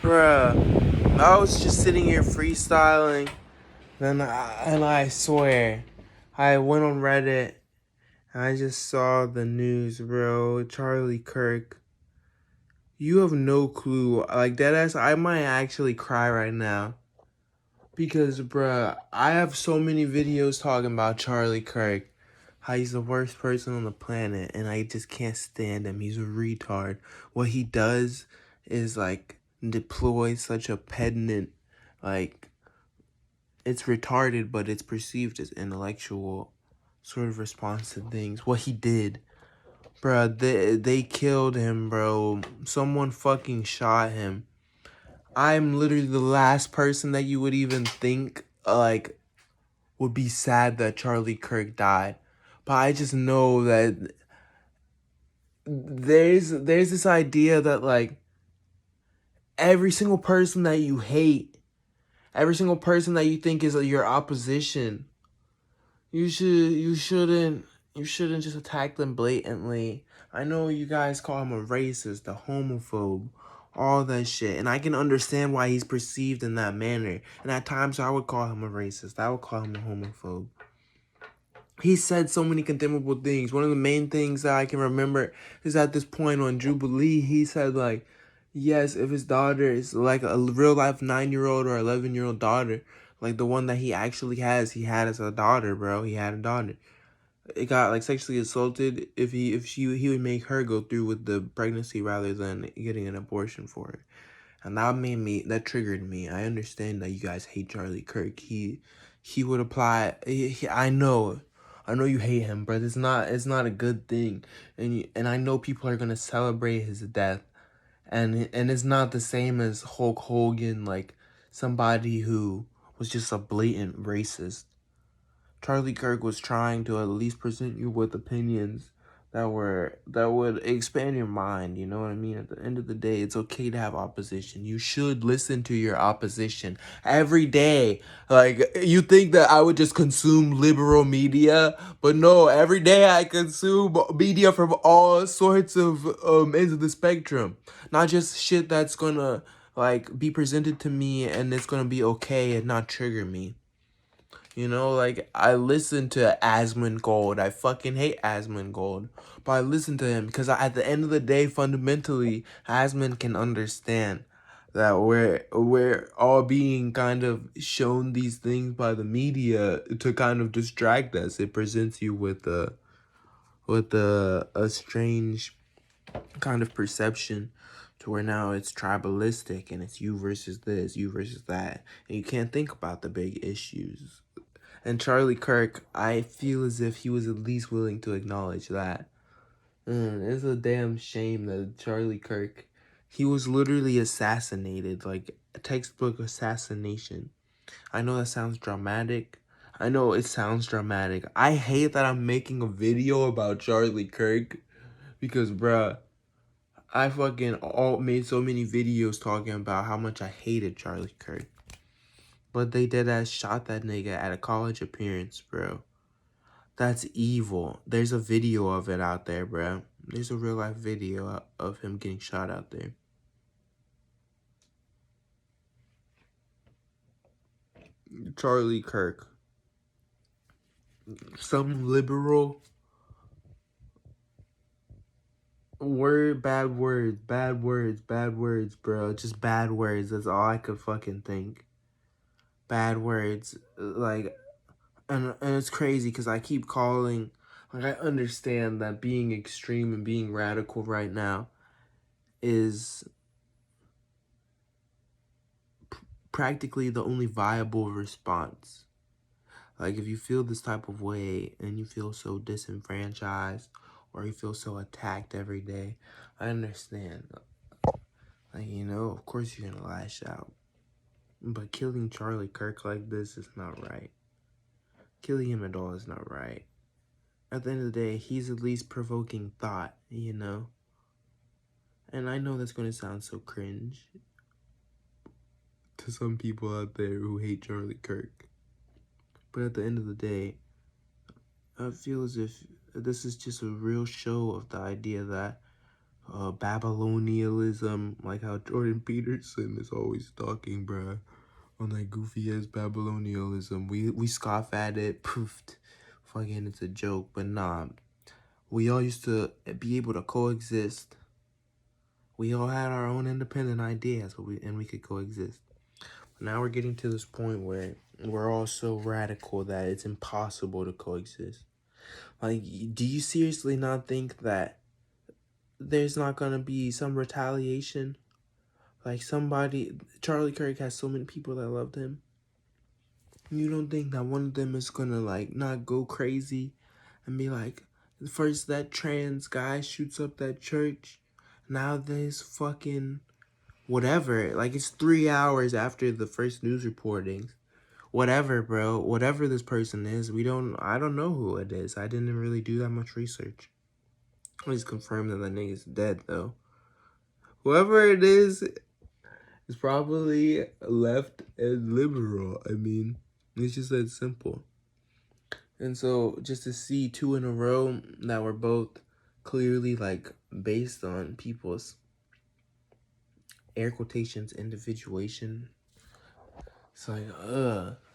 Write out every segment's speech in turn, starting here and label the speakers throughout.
Speaker 1: Bruh, I was just sitting here freestyling, and I swear, I went on Reddit and I just saw the news, bro. Charlie Kirk, you have no clue. Like deadass, I might actually cry right now because, bruh, I have so many videos talking about Charlie Kirk. How he's the worst person on the planet, and I just can't stand him. He's a retard. What he does is like deploy such a pedant, like it's retarded, but it's perceived as intellectual sort of response to things. What he did, bro, they killed him, bro. Someone fucking shot him. I'm literally the last person that you would even think like would be sad that Charlie Kirk died. But I just know that there's this idea that like every single person that you hate, every single person that you think is your opposition, you shouldn't just attack them blatantly. I know you guys call him a racist, a homophobe, all that shit, and I can understand why he's perceived in that manner. And at times I would call him a racist. I would call him a homophobe. He said so many condemnable things. One of the main things that I can remember is at this point on Jubilee, he said like, yes, if his daughter is like a real life 9-year-old or 11-year-old daughter, like the one that he actually has, he had as a daughter, bro. He had a daughter. It got like sexually assaulted. He would make her go through with the pregnancy rather than getting an abortion for it. And that triggered me. I understand that you guys hate Charlie Kirk. He would apply. I know you hate him, but it's not a good thing. And I know people are gonna celebrate his death, and it's not the same as Hulk Hogan, like somebody who was just a blatant racist. Charlie Kirk was trying to at least present you with opinions that would expand your mind, you know what I mean? At the end of the day, it's okay to have opposition. You should listen to your opposition every day. Like you think that I would just consume liberal media, but no, every day I consume media from all sorts of ends of the spectrum. Not just shit that's gonna like be presented to me and it's gonna be okay and not trigger me. You know, like, I listen to Asmongold. I fucking hate Asmongold. But I listen to him because at the end of the day, fundamentally, Asmon can understand that we're all being kind of shown these things by the media to kind of distract us. It presents you with a strange kind of perception to where now it's tribalistic and it's you versus this, you versus that. And you can't think about the big issues. And Charlie Kirk, I feel as if he was at least willing to acknowledge that. It's a damn shame that Charlie Kirk, he was literally assassinated, like a textbook assassination. I know that sounds dramatic. I know it sounds dramatic. I hate that I'm making a video about Charlie Kirk because, bruh, I fucking all made so many videos talking about how much I hated Charlie Kirk. But they deadass shot that nigga at a college appearance, bro. That's evil. There's a video of it out there, bro. There's a real life video of him getting shot out there. Charlie Kirk. Some liberal bad words, bro. Just bad words. That's all I could fucking think. Bad words. Like, and it's crazy because I keep calling, like, I understand that being extreme and being radical right now is practically the only viable response. Like, if you feel this type of way and you feel so disenfranchised or you feel so attacked every day, I understand. Like, you know, of course you're gonna lash out. But killing Charlie Kirk like this is not right. Killing him at all is not right. At the end of the day, he's at least provoking thought, you know? And I know that's gonna sound so cringe to some people out there who hate Charlie Kirk. But at the end of the day, I feel as if this is just a real show of the idea that Babylonialism, like how Jordan Peterson is always talking, bruh, on that goofy ass Babylonialism. We scoff at it, poofed, fucking it's a joke, but nah. We all used to be able to coexist. We all had our own independent ideas, but we could coexist. But now we're getting to this point where we're all so radical that it's impossible to coexist. Like, do you seriously not think that there's not gonna be some retaliation? Like Charlie Kirk has so many people that loved him. You don't think that one of them is gonna like not go crazy and be like, first that trans guy shoots up that church, now this fucking whatever. Like it's 3 hours after the first news reportings. Whatever, bro. Whatever this person is, I don't know who it is. I didn't really do that much research. I just confirmed that nigga's dead though. Whoever it is probably left and liberal. I mean, it's just that simple. And so just to see two in a row that were both clearly like based on people's air quotations individuation, it's like,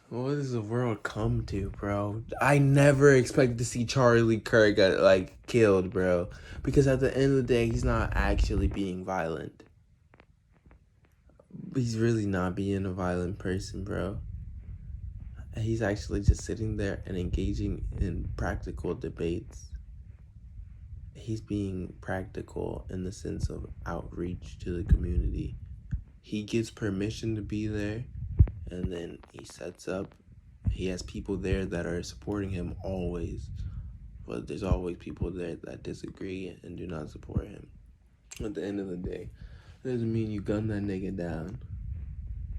Speaker 1: what does the world come to, bro? I never expected to see Charlie Kirk get like killed, bro. Because at the end of the day, he's not actually being violent. He's really not being a violent person, bro. He's actually just sitting there and engaging in practical debates. He's being practical in the sense of outreach to the community. He gives permission to be there, and then he sets up. He has people there that are supporting him always, but there's always people there that disagree and do not support him. At the end of the day, it doesn't mean you gun that nigga down.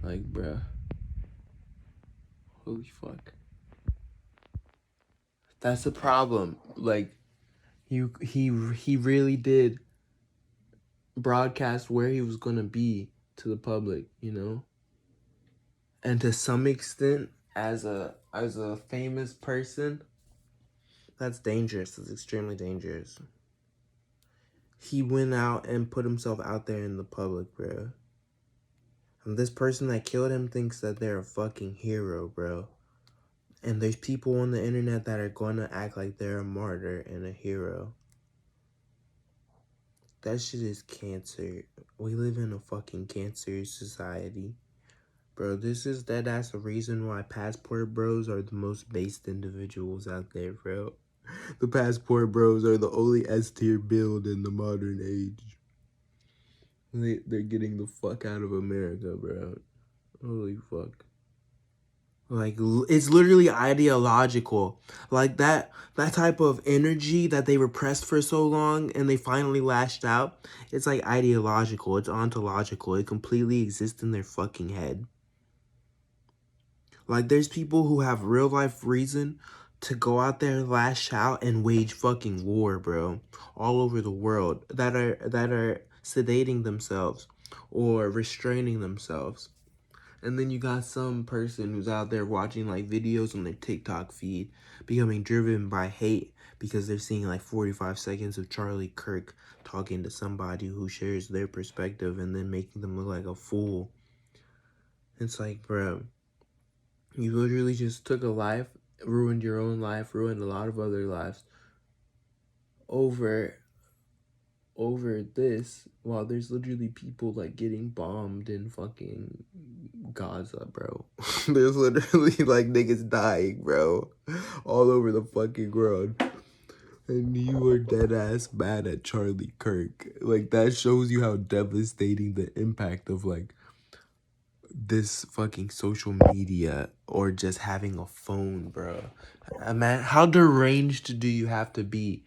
Speaker 1: Like, bruh. Holy fuck. That's the problem. Like, he really did broadcast where he was gonna be to the public, you know? And to some extent, as a famous person, that's dangerous. That's extremely dangerous. He went out and put himself out there in the public, bro. And this person that killed him thinks that they're a fucking hero, bro. And there's people on the internet that are going to act like they're a martyr and a hero. That shit is cancer. We live in a fucking cancer society. Bro, this is deadass the reason why passport bros are the most based individuals out there, bro. The passport bros are the only S-tier build in the modern age. They're getting the fuck out of America, bro. Holy fuck. Like, it's literally ideological. Like, that type of energy that they repressed for so long and they finally lashed out, it's like ideological. It's ontological. It completely exists in their fucking head. Like, there's people who have real life reason to go out there, lash out, and wage fucking war, bro. All over the world. That are sedating themselves or restraining themselves. And then you got some person who's out there watching like videos on their TikTok feed, becoming driven by hate because they're seeing like 45 seconds of Charlie Kirk talking to somebody who shares their perspective and then making them look like a fool. It's like, bro, you literally just took a life, ruined your own life, ruined a lot of other lives over this, while there's literally people like getting bombed in fucking Gaza, bro. There's literally like niggas dying, bro, all over the fucking world. And you were dead ass mad at Charlie Kirk. Like, that shows you how devastating the impact of like this fucking social media or just having a phone, bro. Man, how deranged do you have to be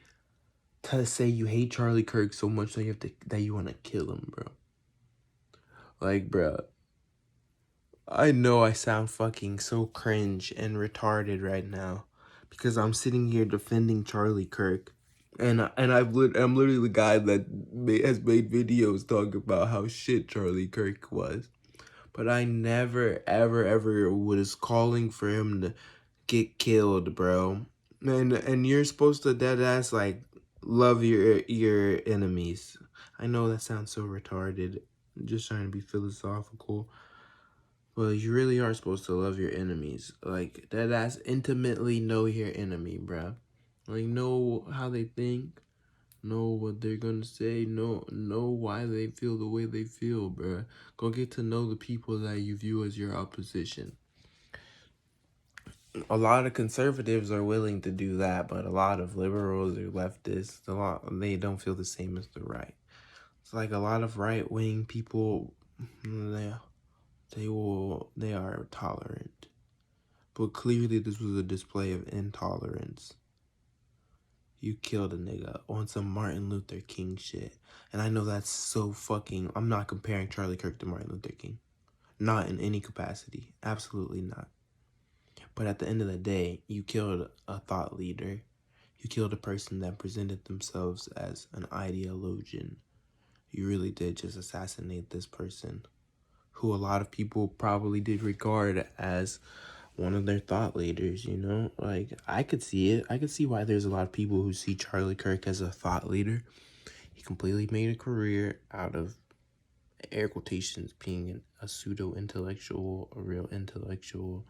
Speaker 1: to say you hate Charlie Kirk so much that you want to kill him, bro? Like, bro, I know I sound fucking so cringe and retarded right now because I'm sitting here defending Charlie Kirk, and I'm literally the guy that has made videos talking about how shit Charlie Kirk was, but I never ever was calling for him to get killed, bro. And you're supposed to dead ass like love your enemies. I know that sounds so retarded. I'm just trying to be philosophical. But you really are supposed to love your enemies. Like, that's intimately know your enemy, bruh. Like, know how they think. Know what they're gonna say. Know why they feel the way they feel, bruh. Go get to know the people that you view as your opposition. A lot of conservatives are willing to do that, but a lot of liberals or leftists, they don't feel the same as the right. It's like a lot of right-wing people, they are tolerant. But clearly this was a display of intolerance. You killed a nigga on some Martin Luther King shit. And I know that's so fucking... I'm not comparing Charlie Kirk to Martin Luther King. Not in any capacity. Absolutely not. But at the end of the day, you killed a thought leader. You killed a person that presented themselves as an ideologian. You really did just assassinate this person, who a lot of people probably did regard as one of their thought leaders, you know? Like, I could see it. I could see why there's a lot of people who see Charlie Kirk as a thought leader. He completely made a career out of, air quotations, being a pseudo-intellectual, a real intellectual.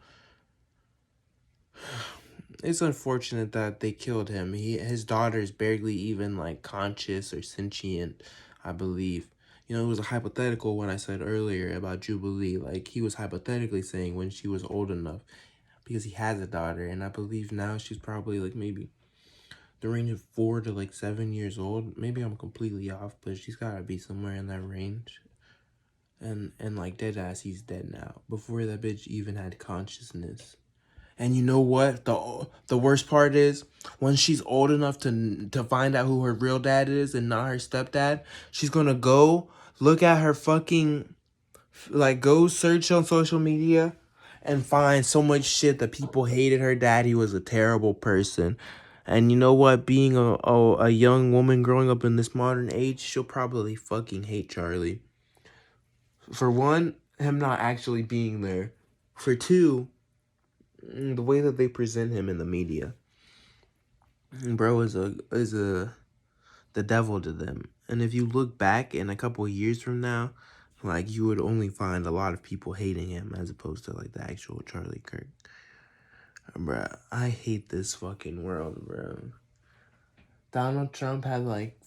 Speaker 1: It's unfortunate that they killed him. His daughter's barely even, like, conscious or sentient, I believe. You know, it was a hypothetical when I said earlier about Jubilee. Like, he was hypothetically saying when she was old enough, because he has a daughter, and I believe now she's probably, like, maybe the range of 4 to, like, 7 years old. Maybe I'm completely off, but she's gotta be somewhere in that range. And like, dead ass, he's dead now. Before that bitch even had consciousness. And you know what? The worst part is, when she's old enough to find out who her real dad is and not her stepdad, she's gonna go look at her fucking, like, go search on social media and find so much shit that people hated her dad. He was a terrible person. And you know what? Being a young woman growing up in this modern age, she'll probably fucking hate Charlie. For one, him not actually being there. For two, the way that they present him in the media. Bro is the devil to them. And if you look back in a couple of years from now, like, you would only find a lot of people hating him as opposed to, like, the actual Charlie Kirk. Bruh, I hate this fucking world, bro. Donald Trump had, like,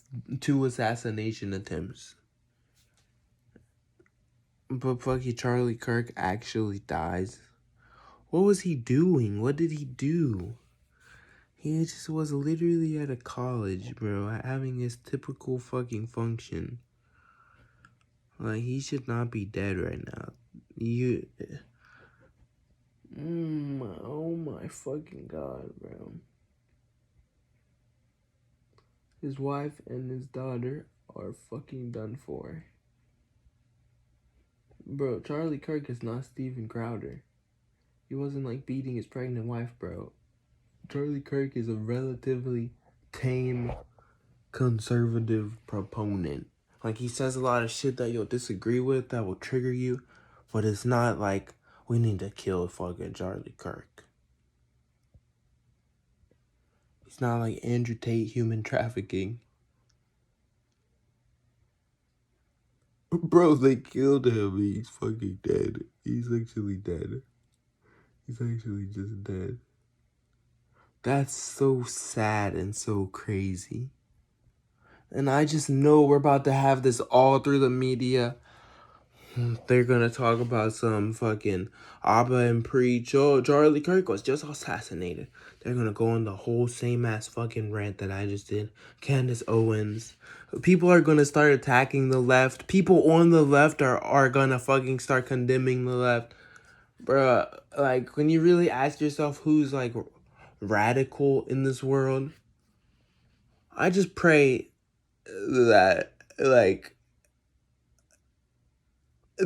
Speaker 1: 2 assassination attempts. But fucking Charlie Kirk actually dies. What was he doing? What did he do? He just was literally at a college, bro, having his typical fucking function. Like, he should not be dead right now. Oh my fucking god, bro. His wife and his daughter are fucking done for. Bro, Charlie Kirk is not Steven Crowder. He wasn't, like, beating his pregnant wife, bro. Charlie Kirk is a relatively tame, conservative proponent. Like, he says a lot of shit that you'll disagree with, that will trigger you, but it's not like, we need to kill fucking Charlie Kirk. It's not like Andrew Tate human trafficking. Bro, they killed him. He's fucking dead. He's actually dead. He's actually just dead. That's so sad and so crazy. And I just know we're about to have this all through the media. They're gonna talk about some fucking Abba and preach, oh, Charlie Kirk was just assassinated. They're gonna go on the whole same ass fucking rant that I just did. Candace Owens. People are gonna start attacking the left. People on the left are gonna fucking start condemning the left. Bruh, like, when you really ask yourself who's, like, radical in this world, I just pray that, like,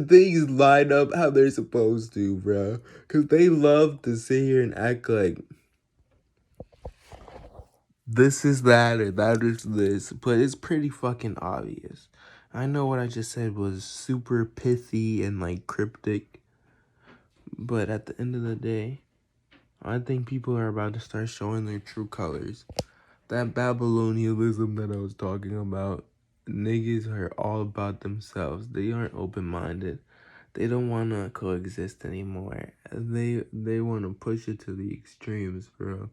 Speaker 1: things line up how they're supposed to, bro. Because they love to sit here and act like this is that or that is this. But it's pretty fucking obvious. I know what I just said was super pithy and, like, cryptic. But at the end of the day, I think people are about to start showing their true colors. That Babylonianism that I was talking about Niggas are all about themselves. They aren't open-minded. They don't want to coexist anymore. They want to push it to the extremes, bro.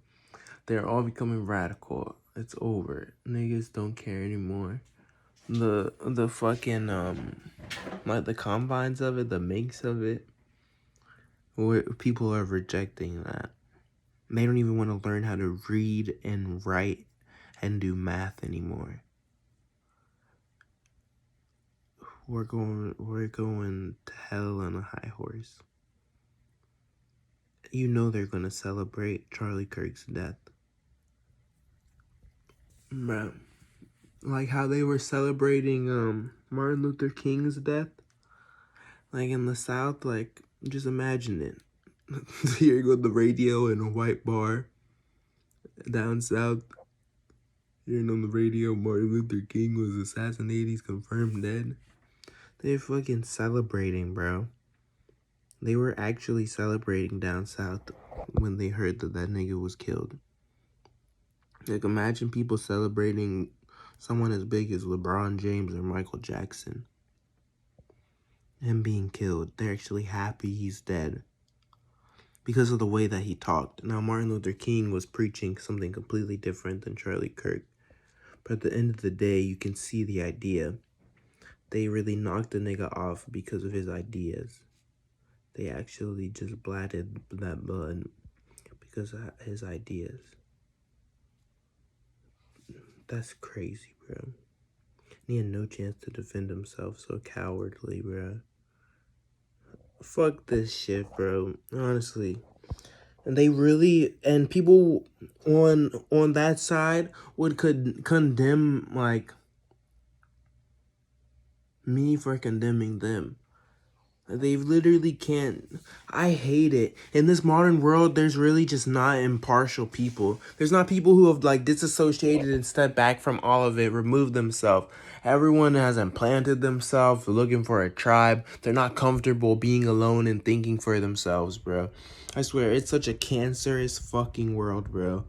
Speaker 1: They're all becoming radical. It's over. Niggas don't care anymore. The fucking like the combines of it, the makes of it, where people are rejecting that. They don't even want to learn how to read and write and do math anymore. We're going to hell on a high horse. You know they're gonna celebrate Charlie Kirk's death. Bro. Like how they were celebrating Martin Luther King's death. Like in the South, like just imagine it. Hearing on the radio in a white bar down south. Hearing on the radio Martin Luther King was assassinated, he's confirmed dead. They're fucking celebrating, bro. They were actually celebrating down south when they heard that that nigga was killed. Like, imagine people celebrating someone as big as LeBron James or Michael Jackson. Him being killed. They're actually happy he's dead because of the way that he talked. Now, Martin Luther King was preaching something completely different than Charlie Kirk. But at the end of the day, you can see the idea. They really knocked the nigga off because of his ideas. They actually just blatted that blood because of his ideas. That's crazy, bro. He had no chance to defend himself, so cowardly, bro. Fuck this shit, bro. Honestly. And they really, and people on that side would condemn, like, me for condemning them. They literally can't. I hate it. In this modern world, there's really just not impartial people. There's not people who have like disassociated and stepped back from all of it, removed themselves. Everyone has implanted themselves, looking for a tribe. They're not comfortable being alone and thinking for themselves, bro. I swear, it's such a cancerous fucking world, bro.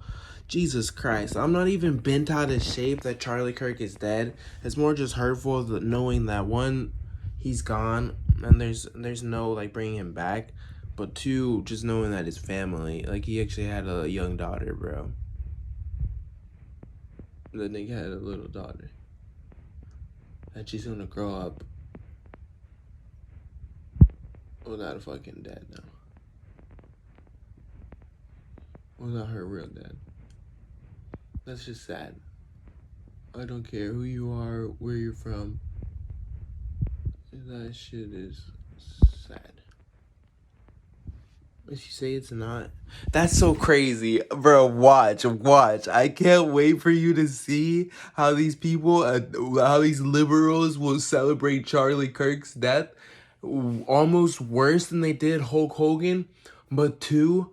Speaker 1: Jesus Christ. I'm not even bent out of shape that Charlie Kirk is dead. It's more just hurtful that knowing that one, he's gone and there's no like bringing him back, but two, just knowing that his family, like he actually had a young daughter, bro. The nigga had a little daughter that she's gonna grow up without a fucking dad now, without her real dad. That's just sad. I don't care who you are, where you're from. That shit is sad. If you say it's not, that's so crazy, bro. Watch. I can't wait for you to see how these people, how these liberals will celebrate Charlie Kirk's death, almost worse than they did Hulk Hogan. But two,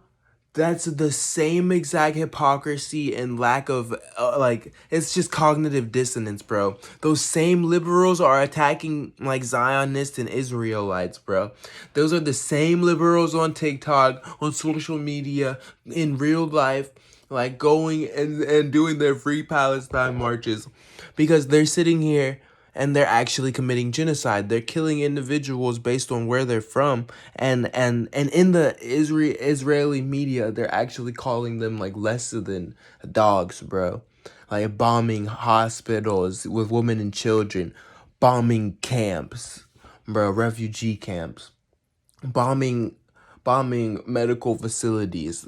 Speaker 1: that's the same exact hypocrisy and lack of, like, it's just cognitive dissonance, bro. Those same liberals are attacking, like, Zionists and Israelites, bro. Those are the same liberals on TikTok, on social media, in real life, like, going and doing their free Palestine marches. Because they're sitting here and they're actually committing genocide. They're killing individuals based on where they're from, and in the Israeli media, they're actually calling them like less than dogs, bro. Like bombing hospitals with women and children, bombing camps, bro, refugee camps, bombing medical facilities,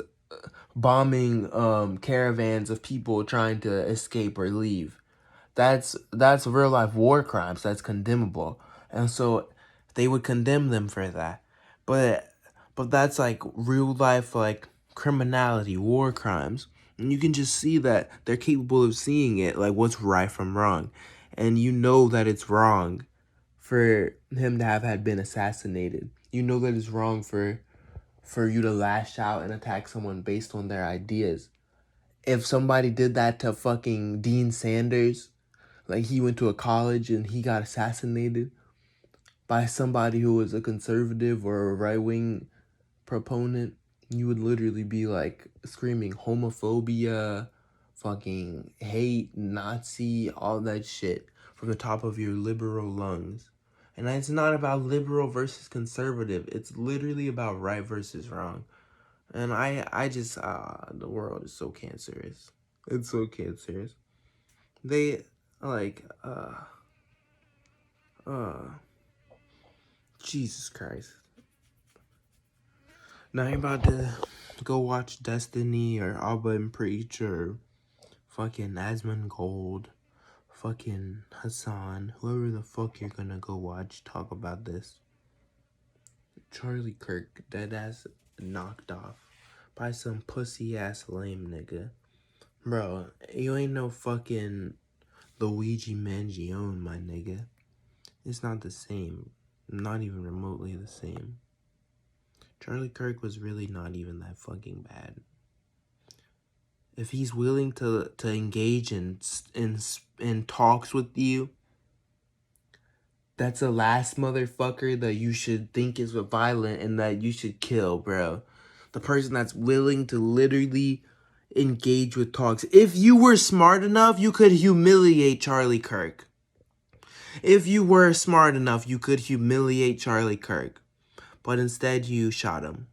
Speaker 1: bombing caravans of people trying to escape or leave. That's real life war crimes. That's condemnable. And so they would condemn them for that. But that's like real life like criminality, war crimes. And you can just see that they're capable of seeing it, like what's right from wrong. And you know that it's wrong for him to have had been assassinated. You know that it's wrong for you to lash out and attack someone based on their ideas. If somebody did that to fucking Dean Sanders, like he went to a college and he got assassinated by somebody who was a conservative or a right-wing proponent, you would literally be like screaming homophobia, fucking hate, Nazi, all that shit. from the top of your liberal lungs. And it's not about liberal versus conservative. It's literally about right versus wrong. And I just, the world is so cancerous. It's so cancerous. They, like, Jesus Christ. Now you're about to go watch Destiny or Alba and Preach or fucking Asmongold, fucking Hassan, whoever the fuck you're gonna go watch talk about this. Charlie Kirk, dead ass knocked off by some pussy ass lame nigga. Bro, you ain't no fucking Luigi Mangione, my nigga. It's not the same. Not even remotely the same. Charlie Kirk was really not even that fucking bad. If he's willing to engage in talks with you, that's the last motherfucker that you should think is violent and that you should kill, bro. The person that's willing to literally engage with talks. If you were smart enough, you could humiliate Charlie Kirk. If you were smart enough, you could humiliate Charlie Kirk. But instead, you shot him.